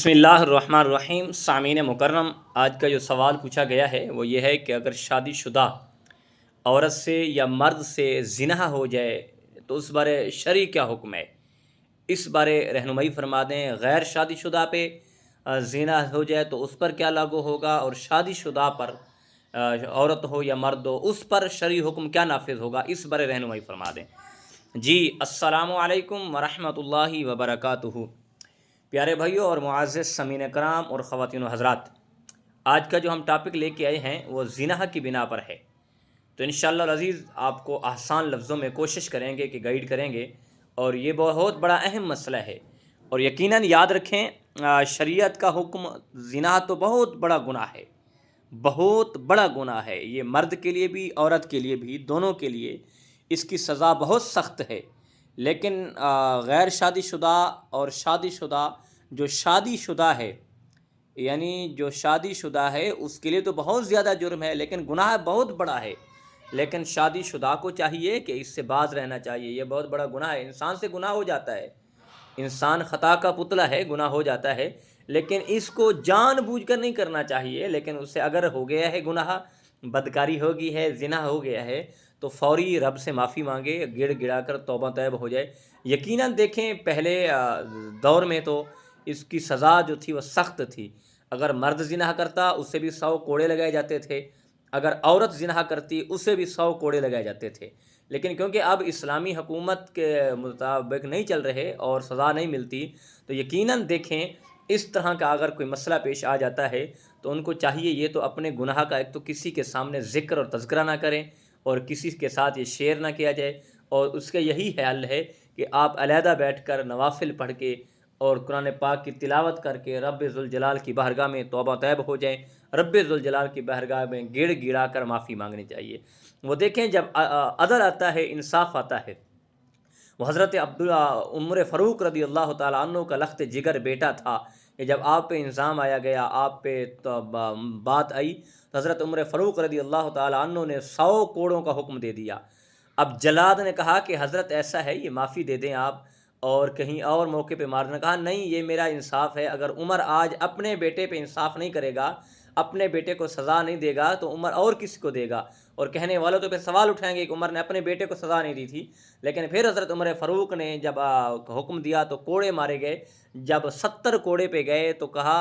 बिस्मिल्लाहिर्रहमानिर्रहीम। सामीन मुकर्रम, आज का जो सवाल पूछा गया है वो ये है कि अगर शादीशुदा औरत से या मर्द से ज़िना हो जाए तो उस बारे शरई क्या हुक्म है, इस बारे रहनुमाई फरमा दें। गैर शादीशुदा पे ज़िना हो जाए तो उस पर क्या लागू होगा, और शादीशुदा पर औरत हो या मर्द हो उस पर शरई हुक्म क्या नाफिज होगा, इस बारे रहनुमाई फरमा दें। जी, अस्सलामु अलैकुम वरहमतुल्लाहि वबरकातुहू। प्यारे भाइयों और मुआज़्ज़ज़ समीन कराम और ख़वातीन व हज़रात, आज का जो हम टॉपिक लेके आए हैं वो ज़िना की बिना पर है। तो इंशाअल्लाह अज़ीज़ आपको आसान लफ्ज़ों में कोशिश करेंगे कि गाइड करेंगे, और ये बहुत बड़ा अहम मसला है। और यकीनन याद रखें, शरीयत का हुक्म, ज़िना तो बहुत बड़ा गुनाह है, बहुत बड़ा गुनाह है। ये मर्द के लिए भी औरत के लिए भी, दोनों के लिए इसकी सज़ा बहुत सख्त है। लेकिन गैर शादीशुदा और शादीशुदा, जो शादीशुदा है यानी जो शादीशुदा है उसके लिए तो बहुत ज़्यादा जुर्म है, लेकिन गुनाह बहुत बड़ा है। लेकिन शादीशुदा को चाहिए कि इससे बाज रहना चाहिए। ये बहुत बड़ा गुनाह है, इंसान से गुनाह हो जाता है, इंसान ख़ता का पुतला है, गुनाह हो जाता है। लेकिन इसको जानबूझकर नहीं करना चाहिए। लेकिन उससे अगर हो गया है गुनाह, बदकारी हो गई है, ज़िना हो गया है, तो फ़ौरी रब से माफ़ी मांगे, गिड़ गिड़ा कर तौबा तैब हो जाए। यकीनन देखें, पहले दौर में तो इसकी सज़ा जो थी वह सख्त थी। अगर मर्द ज़िना करता उससे भी 100 कोड़े लगाए जाते थे, अगर औरत ज़िना करती उससे भी 100 कोड़े लगाए जाते थे। लेकिन क्योंकि अब इस्लामी हुकूमत के मुताबिक नहीं चल रहे और सज़ा नहीं मिलती, तो यकीनन देखें, इस तरह का अगर कोई मसला पेश आ जाता है तो उनको चाहिए ये तो अपने गुनाह का एक तो किसी के सामने ज़िक्र और तज़किरा ना करें, और किसी के साथ ये शेयर ना किया जाए। और उसका यही हल है कि आप अलहदा बैठकर नवाफिल पढ़ के और कुरान पाक की तिलावत करके रब्बे ज़ुल जलाल की बारगाह में तौबा तैब हो जाएं। रब्बे ज़ुल जलाल की बारगाह में गिड़ गिड़ा कर माफ़ी मांगनी चाहिए। वो देखें, जब अदल आता है, इंसाफ आता है, वो हज़रत अब्दुल्ला उमर फ़ारूक रदी अल्लाह ताला अन्हु का लख्त जिगर बेटा था कि जब आप पे इंज़ाम आया गया, आप पे तो बात आई, तो हज़रत उमर फ़ारूक रदी अल्लाह ताला अन्हु ने 100 कोड़ों का हुक्म दे दिया। अब जल्लाद ने कहा कि हज़रत ऐसा है, ये माफ़ी दे दें आप, और कहीं और मौके पे मारने। कहा नहीं, ये मेरा इंसाफ है। अगर उमर आज अपने बेटे पे इंसाफ नहीं करेगा, अपने बेटे को सज़ा नहीं देगा, तो उमर और किसी को देगा। और कहने वालों तो फिर सवाल उठाएंगे कि उमर ने अपने बेटे को सज़ा नहीं दी थी। लेकिन फिर हज़रत उमर फ़ारूक ने जब हुक्म दिया तो कोड़े मारे गए। जब 70 कोड़े पे गए तो कहा,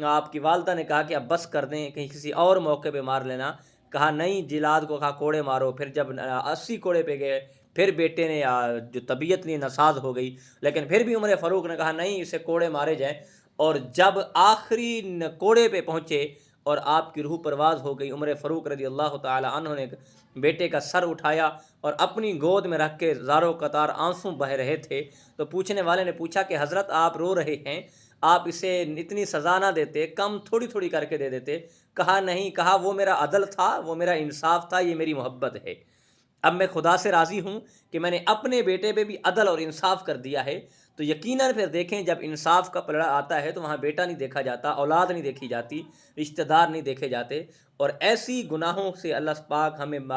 आपकी वालदा ने कहा कि अब बस कर दें, कहीं किसी और मौके पे मार लेना। कहा नहीं, जिलाद को कहा कोड़े मारो। फिर जब 80 कोड़े पे गए, फिर बेटे ने जो तबीयत नहीं नसाज हो गई, लेकिन फिर भी उमर फ़ारूक ने कहा नहीं, इसे कोड़े मारे जाए। और जब आखिरी कोड़े पे पहुँचे और आपकी रूह परवाज़ हो गई, उमर फ़ारूक रज़ी अल्लाह ताला अन्हु ने बेटे का सर उठाया और अपनी गोद में रख के ज़ारो कतार आंसू बह रहे थे। तो पूछने वाले ने पूछा कि हज़रत आप रो रहे हैं, आप इसे इतनी सज़ा ना देते, कम थोड़ी थोड़ी करके दे देते। कहा नहीं, कहा वो मेरा अदल था, वो मेरा इंसाफ था, ये मेरी मोहब्बत है। अब मैं खुदा से राज़ी हूँ कि मैंने अपने बेटे पे भी अदल और इंसाफ कर दिया है। तो यकीनन फिर देखें, जब इंसाफ का पलड़ा आता है तो वहाँ बेटा नहीं देखा जाता, औलाद नहीं देखी जाती, रिश्तेदार नहीं देखे जाते। और ऐसी गुनाहों से अल्लाह पाक हमें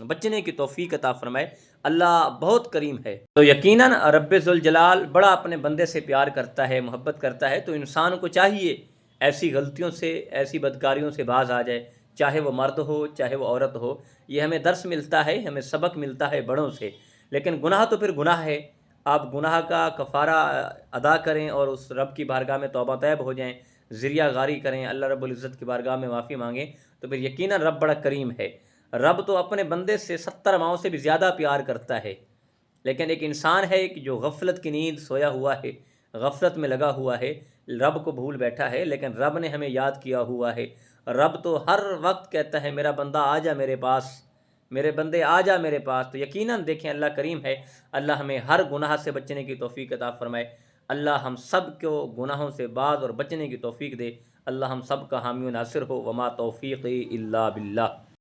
बचने की तौफीक अता फरमाए। अल्लाह बहुत करीम है। तो यकीनन रब्बे ज़ुल जलाल बड़ा अपने बंदे से प्यार करता है, मोहब्बत करता है। तो इंसान को चाहिए ऐसी गलतियों से, ऐसी बदकारियों से बाज आ जाए, चाहे वो मर्द हो चाहे वो औरत हो। ये हमें दर्स मिलता है, हमें सबक मिलता है बड़ों से। लेकिन गुनाह तो फिर गुनाह है। आप गुनाह का कफ़ारा अदा करें और उस रब की बारगाह में तौबा तैब हो जाएं, ज़िरिया गारी करें, अल्लाह रब्बुल इज़्ज़त की बारगाह में माफ़ी मांगें। तो फिर यकीनन रब बड़ा करीम है। रब तो अपने बंदे से 70 माओं से भी ज़्यादा प्यार करता है। लेकिन एक इंसान है कि जो गफलत की नींद सोया हुआ है, गफलत में लगा हुआ है, रब को भूल बैठा है। लेकिन रब ने हमें याद किया हुआ है। रब तो हर वक्त कहता है, मेरा बंदा आ जा मेरे पास, मेरे बंदे आ जा मेरे पास। तो यकीनन देखें, अल्लाह करीम है। अल्लाह हमें हर गुनाह से बचने की तौफीक अता फरमाए। अल्लाह हम सब को गुनाहों से बाज और बचने की तौफीक दे। अल्लाह हम सब का हामी नासिर हो। वमा तौफीक़ी इल्ला बिल्लाह।